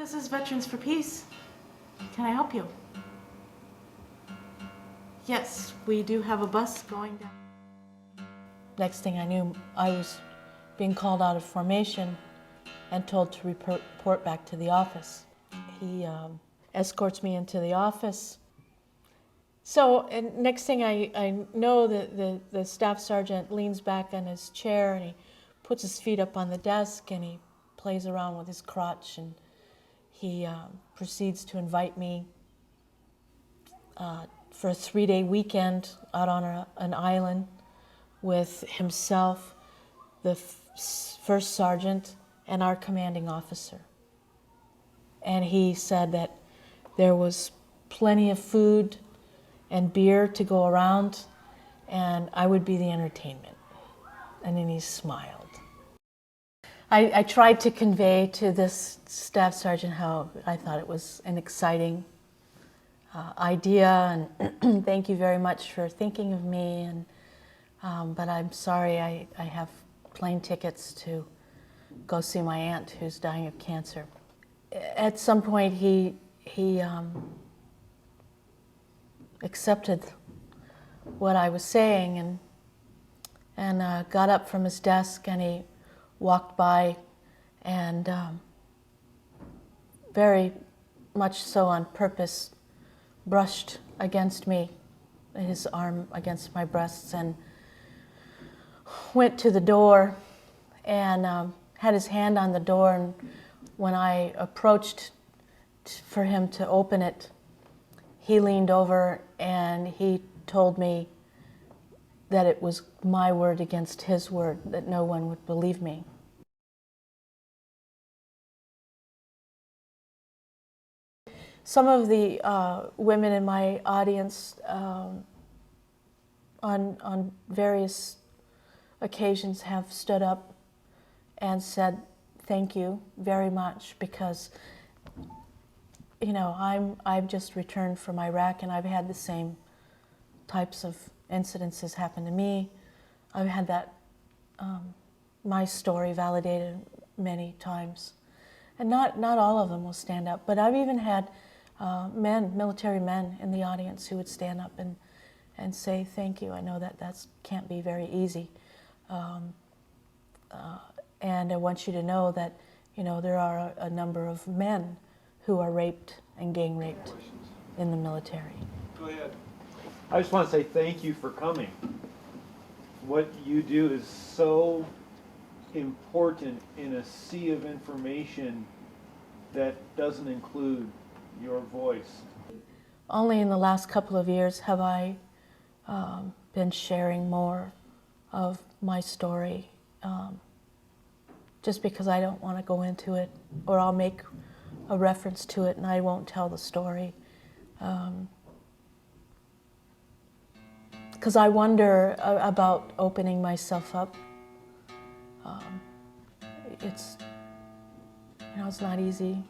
This is Veterans for Peace. Can I help you? Yes, we do have a bus going down. Next thing I knew, I was being called out of formation and told to report back to the office. He escorts me into the office. So, and next thing I know, the staff sergeant leans back on his chair and he puts his feet up on the desk and he plays around with his crotch, and he proceeds to invite me for a 3-day weekend out on an island with himself, the first sergeant, and our commanding officer. And he said that there was plenty of food and beer to go around, and I would be the entertainment. And then he smiled. I tried to convey to this staff sergeant how I thought it was an exciting idea, and thank you very much for thinking of me, and but I'm sorry, I have plane tickets to go see my aunt who's dying of cancer. At some point he accepted what I was saying and got up from his desk, and he walked by and very much so on purpose brushed against me, his arm against my breasts, and went to the door and had his hand on the door, and when I approached for him to open it, he leaned over and he told me that it was my word against his word, that no one would believe me. Some of the women in my audience on various occasions have stood up and said thank you very much, because you know, I've just returned from Iraq and I've had the same types of incidences happen to me. I've had that my story validated many times, and not all of them will stand up, but I've even had military men in the audience who would stand up and say thank you. I know that can't be very easy, and I want you to know that, you know, there are a number of men who are raped and gang raped in the military. Go ahead. I just want to say thank you for coming. What you do is so important in a sea of information that doesn't include your voice. Only in the last couple of years have I been sharing more of my story, just because I don't want to go into it, or I'll make a reference to it and I won't tell the story. Because I wonder about opening myself up. It's not easy.